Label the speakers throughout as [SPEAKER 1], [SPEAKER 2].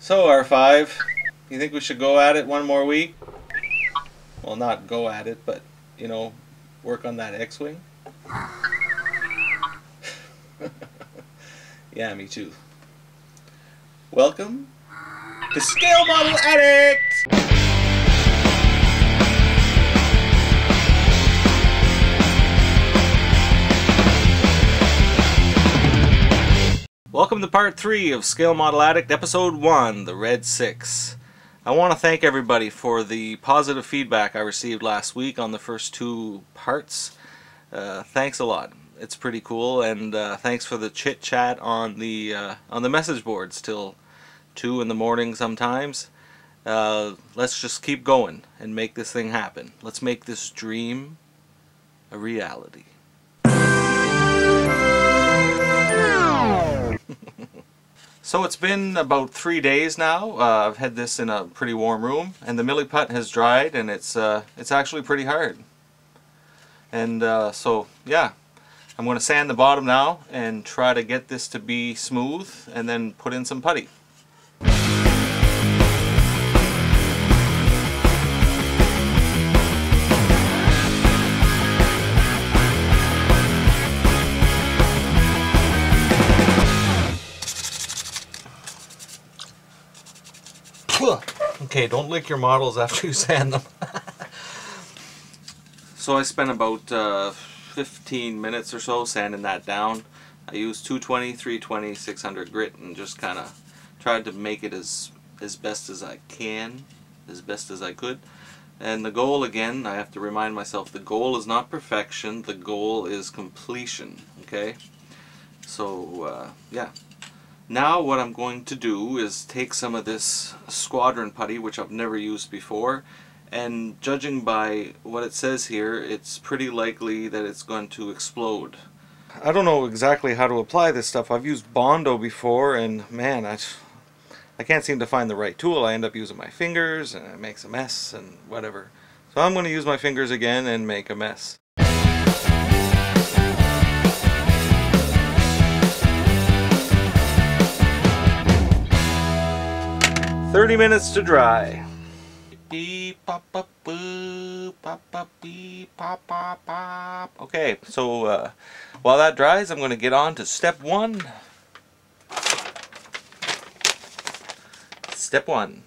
[SPEAKER 1] So R5, you think we should go at it one more week? Well, not go at it, but, you know, work on that X-Wing? Yeah, me too. Welcome to Scale Model Addict! Welcome to part 3 of Scale Model Addict, episode 1, the Red 6. I want to thank everybody for the positive feedback I received last week on the first 2 parts. Thanks a lot. It's pretty cool, and thanks for the chit chat on the message boards till 2 in the morning sometimes. Let's just keep going and make this thing happen. Let's make this dream a reality. So it's been about 3 days now. I've had this in a pretty warm room, and the milliput has dried, and it's actually pretty hard. And so yeah, I'm going to sand the bottom now and try to get this to be smooth, and then put in some putty. Okay, don't lick your models after you sand them. So I spent about 15 minutes or so sanding that down. I used 220, 320, 600 grit, and just kind of tried to make it as best as I can, as best as I could. And the goal, again, I have to remind myself, the goal is not perfection, the goal is completion, okay? So, yeah. Now what I'm going to do is take some of this squadron putty, which I've never used before, and judging by what it says here, it's pretty likely that it's going to explode. I don't know exactly how to apply this stuff. I've used Bondo before, and man, I can't seem to find the right tool. I end up using my fingers, and it makes a mess, and whatever. So I'm going to use my fingers again and make a mess. 30 minutes to dry. Okay, so while that dries, I'm going to get on to step 1. Step 1.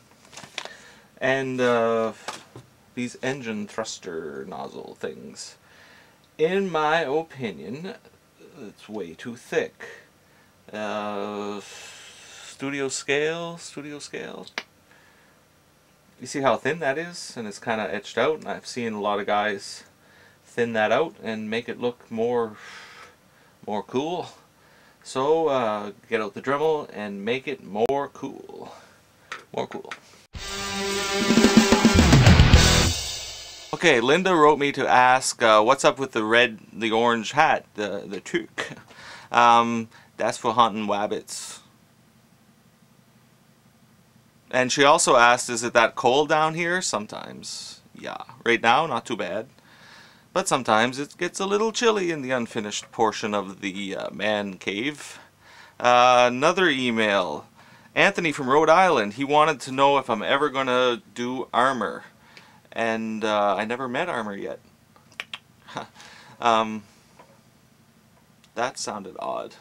[SPEAKER 1] And these engine thruster nozzle things. In my opinion, it's way too thick. Studio scale. You see how thin that is, and it's kind of etched out, and I've seen a lot of guys thin that out and make it look more cool. So get out the Dremel and make it more cool. Okay, Linda wrote me to ask what's up with the orange hat, the toque. That's for hunting wabbits. And she also asked, is it that cold down here? Sometimes, yeah. Right now, not too bad. But sometimes it gets a little chilly in the unfinished portion of the man cave. Another email. Anthony from Rhode Island. He wanted to know if I'm ever going to do armor. And I never met armor yet. That sounded odd.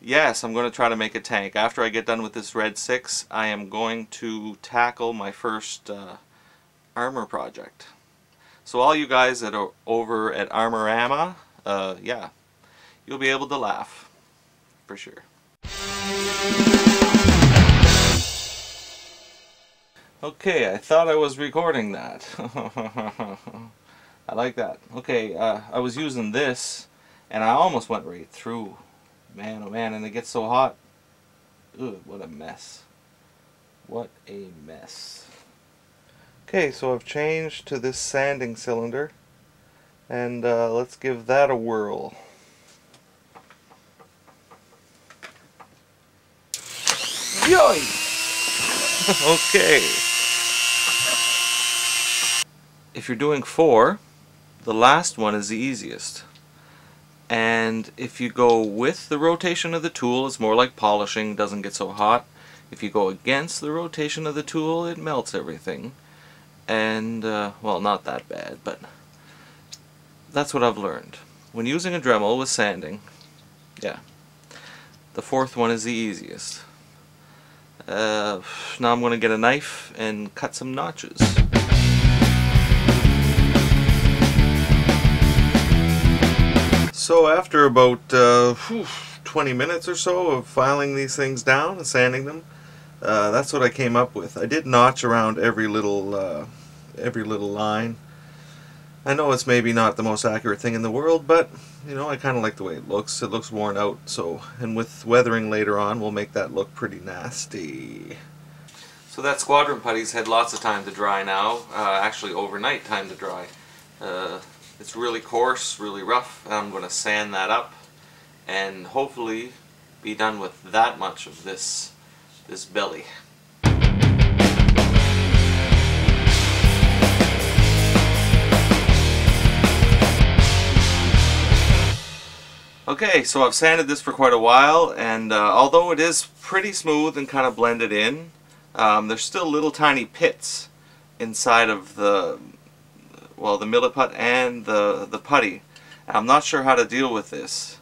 [SPEAKER 1] Yes, I'm going to try to make a tank. After I get done with this Red 6, I am going to tackle my first armor project. So all you guys that are over at Armorama, yeah, you'll be able to laugh, for sure. Okay, I thought I was recording that. I like that. Okay, I was using this, and I almost went right through. Man, oh man, and it gets so hot. Ugh, what a mess. What a mess. Okay, so I've changed to this sanding cylinder, and let's give that a whirl. Yoy! Okay. If you're doing 4, the last one is the easiest. And if you go with the rotation of the tool, it's more like polishing, doesn't get so hot. If you go against the rotation of the tool, it melts everything. And, well, not that bad, but that's what I've learned. When using a Dremel with sanding, yeah, the fourth one is the easiest. Now I'm going to get a knife and cut some notches. So after about 20 minutes or so of filing these things down and sanding them, that's what I came up with. I did notch around every little line. I know it's maybe not the most accurate thing in the world, but you know, I kind of like the way it looks. It looks worn out, so, and with weathering later on, we'll make that look pretty nasty. So that squadron putty's had lots of time to dry now, actually overnight time to dry. It's really coarse, really rough, and I'm going to sand that up and hopefully be done with that much of this belly. Okay, so I've sanded this for quite a while, and although it is pretty smooth and kind of blended in, there's still little tiny pits inside of the millet putt and the putty. And I'm not sure how to deal with this.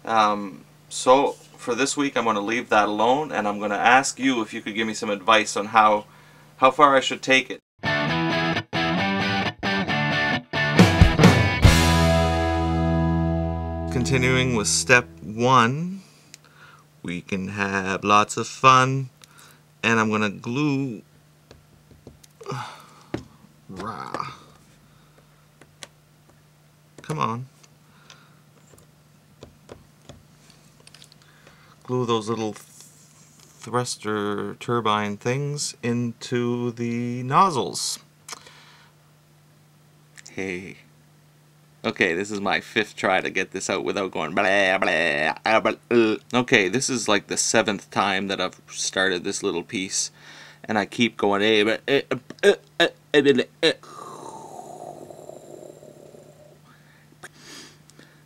[SPEAKER 1] So for this week I'm going to leave that alone, and I'm going to ask you if you could give me some advice on how far I should take it. Continuing with step 1, we can have lots of fun, and I'm going to glue come on, glue those little thruster turbine things into the nozzles. Hey. Okay, this is my 5th try to get this out without going blah, blah, blah, blah. Okay, this is like the 7th time that I've started this little piece, and I keep going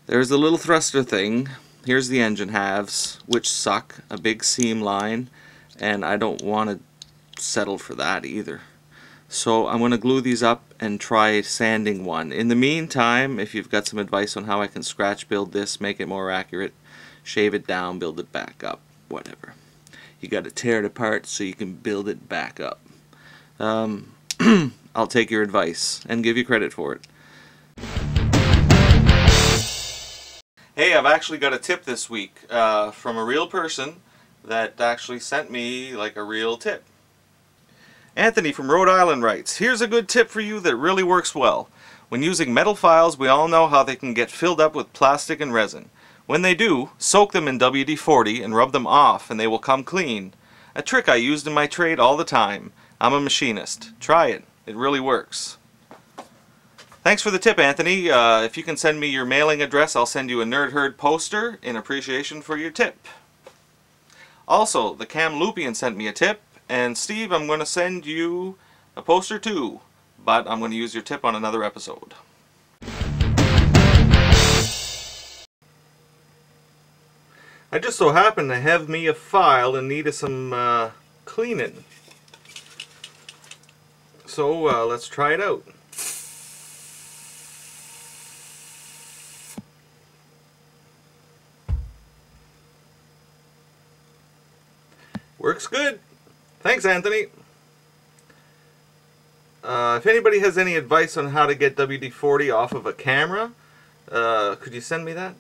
[SPEAKER 1] There's a little thruster thing. Here's the engine halves, which suck, a big seam line, and I don't want to settle for that either. So I'm going to glue these up and try sanding one. In the meantime, if you've got some advice on how I can scratch build this, make it more accurate, shave it down, build it back up, whatever. You got to tear it apart so you can build it back up. I'll take your advice and give you credit for it. Hey, I've actually got a tip this week from a real person that actually sent me like a real tip. Anthony from Rhode Island writes, "Here's a good tip for you that really works well. When using metal files, we all know how they can get filled up with plastic and resin. When they do, soak them in WD-40 and rub them off and they will come clean. A trick I used in my trade all the time. I'm a machinist. Try it. It really works." Thanks for the tip, Anthony. If you can send me your mailing address, I'll send you a Nerd Herd poster in appreciation for your tip. Also, the Cam Lupian sent me a tip. And Steve, I'm going to send you a poster too, but I'm going to use your tip on another episode. I just so happen to have me a file in need of some cleaning. So let's try it out. Works good. Thanks, Anthony. If anybody has any advice on how to get WD-40 off of a camera, could you send me that?